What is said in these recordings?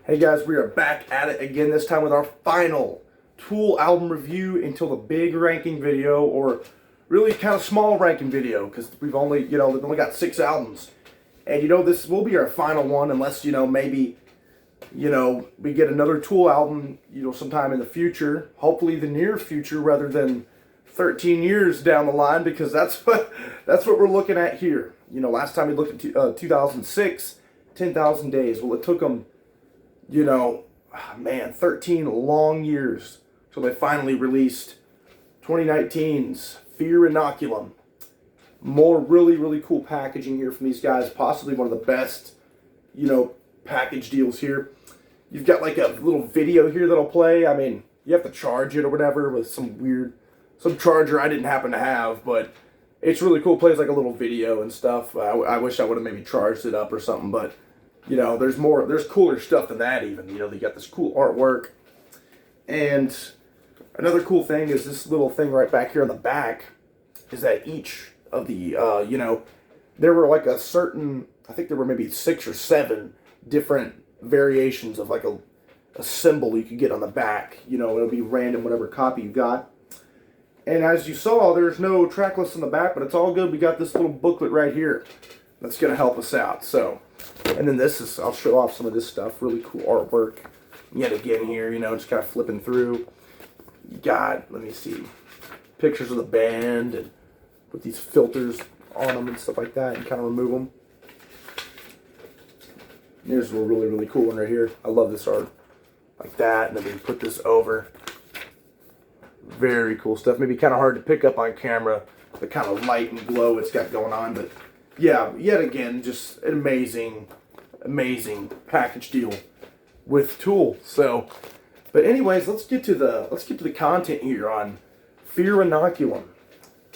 Hey guys, we are back at it again, this time with our final Tool album review until the big ranking video, or really kind of small ranking video, because we've only, they've only got 6 albums. And this will be our final one, unless, maybe, we get another Tool album, sometime in the future, hopefully the near future rather than 13 years down the line, because that's what we're looking at here. Last time we looked at 2006, 10,000 Days. Well, it took them 13 long years till they finally released 2019's Fear Inoculum. More really cool packaging here from these guys. Possibly one of the best, package deals here. You've got like a little video here that'll play. I mean, you have to charge it or whatever with some charger I didn't happen to have, but it's really cool. It plays like a little video and stuff. I wish I would have maybe charged it up or something, but there's cooler stuff than that even. They got this cool artwork. And another cool thing is this little thing right back here on the back is that each of the, there were like a certain, I think there were maybe 6 or 7 different variations of like a symbol you could get on the back. It'll be random, whatever copy you got. And as you saw, there's no track list in the back, but it's all good. We got this little booklet right here that's going to help us out. So, and then I'll show off some of this stuff. Really cool artwork. Yet again here, just kind of flipping through. You got, let me see, pictures of the band and put these filters on them and stuff like that and kind of remove them. And here's a really cool one right here. I love this art. Like that. And then we can put this over. Very cool stuff. Maybe kind of hard to pick up on camera, the kind of light and glow it's got going on, but yeah, yet again, just an amazing package deal with Tool. So, but anyways, let's get to the content here on Fear Inoculum.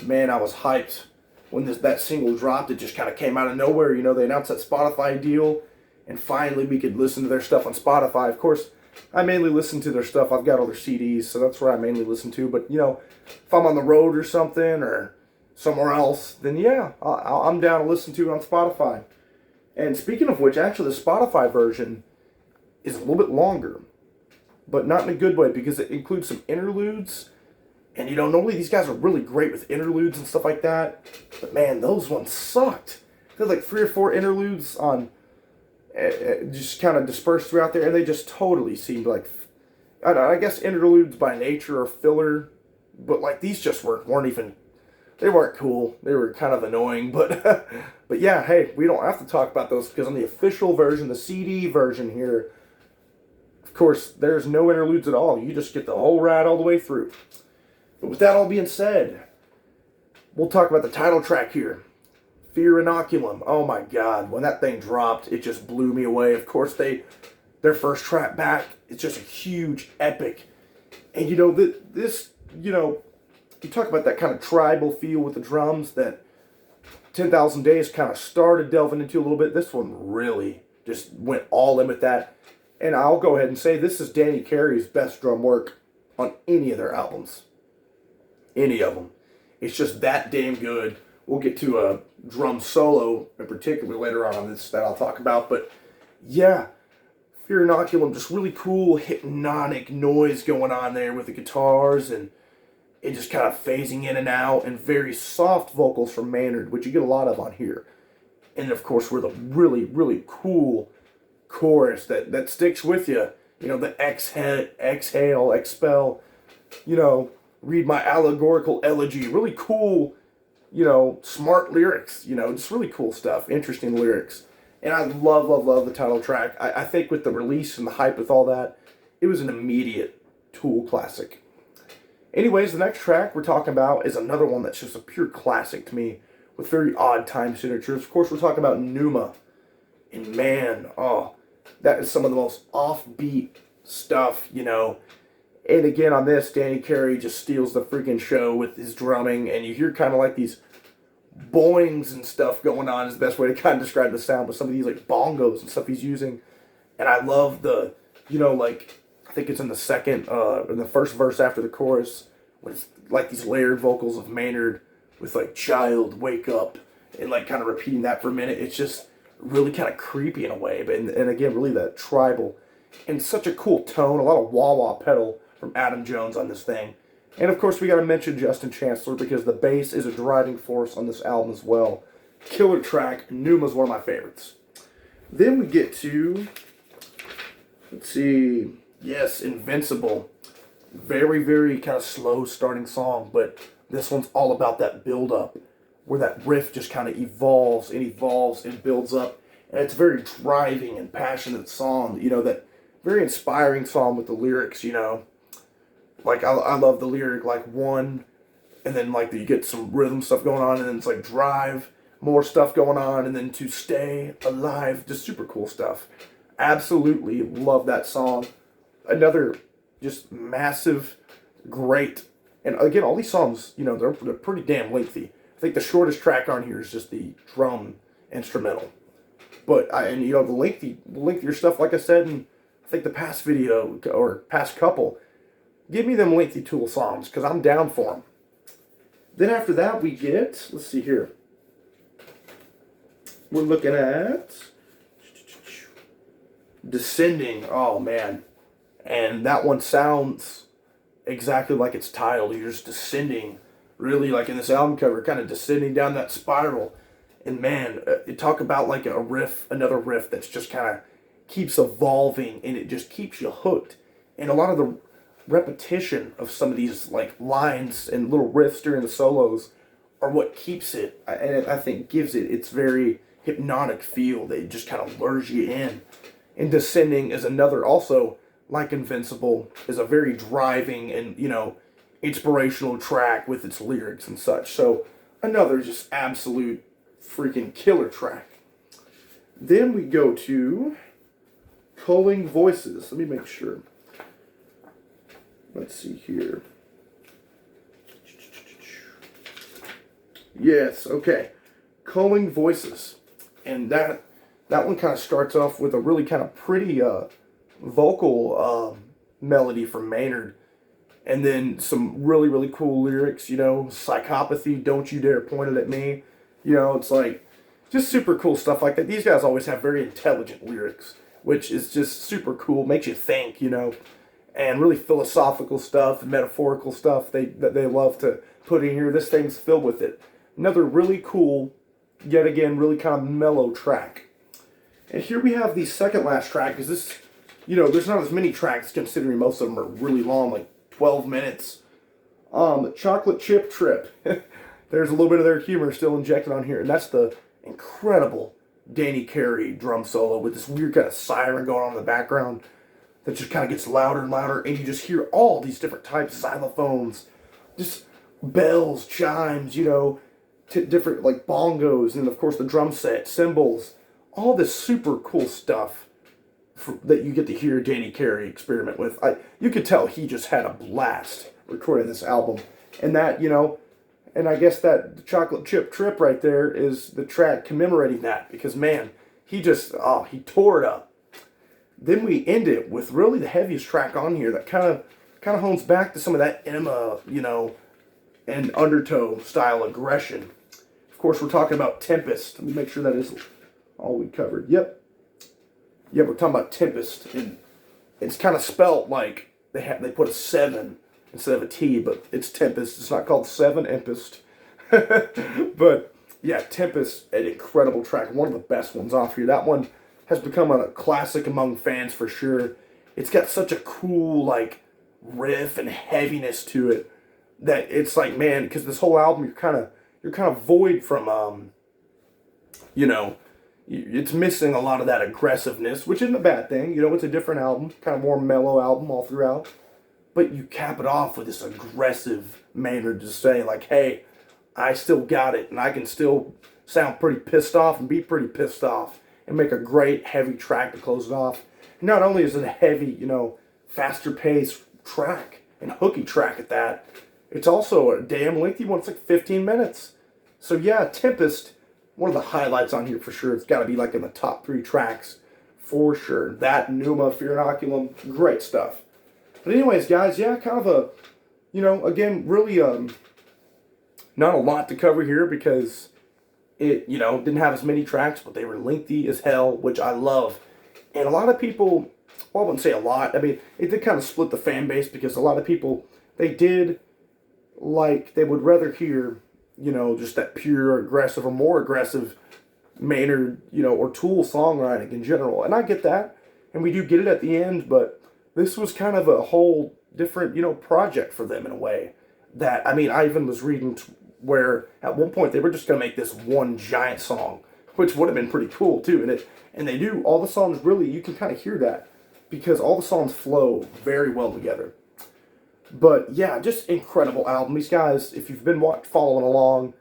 Man, I was hyped when that single dropped. It just kind of came out of nowhere. They announced that Spotify deal, and finally we could listen to their stuff on Spotify. Of course, I mainly listen to their stuff. I've got all their CDs, so that's where I mainly listen to. But if I'm on the road or something, or somewhere else, then yeah, I'm down to listen to it on Spotify. And speaking of which, actually the Spotify version is a little bit longer, but not in a good way, because it includes some interludes. And normally these guys are really great with interludes and stuff like that, but man, those ones sucked. There's like 3 or 4 interludes on just kind of dispersed throughout there, and they just totally seemed like, I guess interludes by nature are filler, but like these just weren't even. They weren't cool. They were kind of annoying, but but yeah, hey, we don't have to talk about those, because on the official version, the CD version here, of course, there's no interludes at all. You just get the whole ride all the way through. But with that all being said, we'll talk about the title track here, Fear Inoculum. Oh my God, when that thing dropped, it just blew me away. Of course, their first track back, it's just a huge epic. And this, you talk about that kind of tribal feel with the drums that 10,000 Days kind of started delving into a little bit. This one really just went all in with that. And I'll go ahead and say this is Carey's best drum work on any of their albums. Any of them. It's just that damn good. We'll get to a drum solo in particular later on this that I'll talk about. But yeah, Fear Inoculum, just really cool hypnotic noise going on there with the guitars, and it just kind of phasing in and out, and very soft vocals from Maynard, which you get a lot of on here. And of course, with a really cool chorus that sticks with you. The exhale, expel, read my allegorical elegy. Really cool, smart lyrics, just really cool stuff. Interesting lyrics. And I love the title track. I think with the release and the hype with all that, it was an immediate Tool classic. Anyways, the next track we're talking about is another one that's just a pure classic to me, with very odd time signatures. Of course, we're talking about Pneuma. And man, that is some of the most offbeat stuff, And again, on this, Carey just steals the freaking show with his drumming, and you hear kind of like these boings and stuff going on, is the best way to kind of describe the sound, with some of these like bongos and stuff he's using. And I love the, I think it's in the first verse after the chorus, when it's like these layered vocals of Maynard with like "Child, wake up," and like kind of repeating that for a minute. It's just really kind of creepy in a way, but and again, really that tribal. and such a cool tone. A lot of wah-wah pedal from Adam Jones on this thing. And of course we got to mention Justin Chancellor because the bass is a driving force on this album as well. Killer track. Pneuma is one of my favorites. Then we get to, let's see, yes, Invincible. Very, very kind of slow starting song, but this one's all about that build-up, where that riff just kind of evolves and builds up. And it's a very driving and passionate song, you know, that very inspiring song with the lyrics, you know. Like, I love the lyric, like, one, and then, like, you get some rhythm stuff going on, and then it's, like, drive, more stuff going on, and then to stay alive, just super cool stuff. Absolutely love that song. Another just massive, great, and again, all these songs, you know, they're pretty damn lengthy. I think the shortest track on here is just the drum instrumental. But, and you know, the lengthier stuff, like I said, and I think the past video, or past couple, give me them lengthy Tool songs, because I'm down for them. Then after that, we get, let's see here. We're looking at Descending. Oh, man. And that one sounds exactly like it's titled. You're just descending, really, like in this album cover, kind of descending down that spiral. And man, you talk about like a riff, another riff that's just kind of keeps evolving, and it just keeps you hooked. And a lot of the repetition of some of these like lines and little riffs during the solos are what keeps it, and I think gives it its very hypnotic feel. They just kind of lures you in. And Descending is another, also like Invincible, is a very driving and, you know, inspirational track with its lyrics and such. So another just absolute freaking killer track. Then we go to Culling Voices. Let me make sure. Let's see here. Yes, okay. Culling Voices. And that one kind of starts off with a really kind of pretty vocal melody from Maynard. And then some really, really cool lyrics, you know, Psychopathy, Don't You Dare Point It At Me. You know, it's like just super cool stuff like that. These guys always have very intelligent lyrics, which is just super cool, makes you think, you know, and really philosophical stuff and metaphorical stuff that they love to put in here. This thing's filled with it. Another really cool, yet again, really kind of mellow track. And here we have the second last track, because this, you know, there's not as many tracks considering most of them are really long, like 12 minutes. Chocolate Chip Trip. There's a little bit of their humor still injected on here, and that's the incredible Danny Carey drum solo with this weird kind of siren going on in the background that just kind of gets louder and louder, and you just hear all these different types, xylophones, just bells, chimes, you know, different like bongos, and of course the drum set, cymbals, all this super cool stuff that you get to hear Danny Carey experiment with. You could tell he just had a blast recording this album, and that, you know, and I guess that the Chocolate Chip Trip right there is the track commemorating that, because man, he just, he tore it up. Then we end it with really the heaviest track on here that kind of hones back to some of that Enema, you know, and Undertow style aggression. Of course, we're talking about Tempest. Let me make sure that is all we covered. Yep, we're talking about Tempest, and it's kind of spelt like they put a 7 instead of a T, but it's Tempest. It's not called 7-Empest. But yeah, Tempest, an incredible track, one of the best ones off here. That one has become a classic among fans for sure. It's got such a cool like riff and heaviness to it that it's like, man, because this whole album you're kind of void from you know, it's missing a lot of that aggressiveness, which isn't a bad thing. You know, it's a different album, kind of more mellow album all throughout. But you cap it off with this aggressive manner to say, like, hey, I still got it, and I can still sound pretty pissed off and be pretty pissed off and make a great heavy track to close it off. And not only is it a heavy, you know, faster paced track and hooky track at that, it's also a damn lengthy one. It's like 15 minutes. So yeah, Tempest, one of the highlights on here for sure. It's got to be like in the top 3 tracks for sure. That, Pneuma, Inoculum, great stuff. But anyways, guys, yeah, kind of a, you know, again, really not a lot to cover here because it, you know, didn't have as many tracks, but they were lengthy as hell, which I love. And a lot of people well, I wouldn't say a lot. I mean, it did kind of split the fan base because a lot of people, they would rather hear, you know, just that pure aggressive or more aggressive Maynard, you know, or Tool songwriting in general. And I get that, and we do get it at the end, but this was kind of a whole different, you know, project for them in a way. That, I mean, I even was reading where at one point they were just going to make this one giant song, which would have been pretty cool too. And they do, all the songs really, you can kind of hear that because all the songs flow very well together. But yeah, just incredible album. These guys, if you've been following along,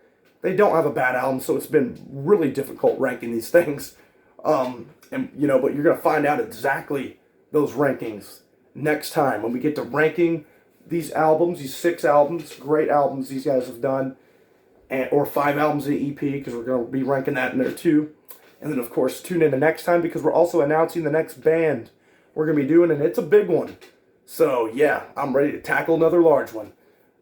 they don't have a bad album, so it's been really difficult ranking these things. And you know, but you're going to find out exactly those rankings next time when we get to ranking these albums, these 6 albums, great albums these guys have done, or 5 albums in EP, because we're going to be ranking that in there too. And then, of course, tune in the next time because we're also announcing the next band we're going to be doing, and it's a big one. So, yeah, I'm ready to tackle another large one.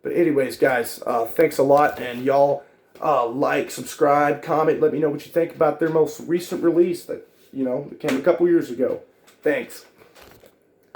But anyways, guys, thanks a lot, and y'all like, subscribe, comment, let me know what you think about their most recent release that, you know, that came a couple years ago. Thanks.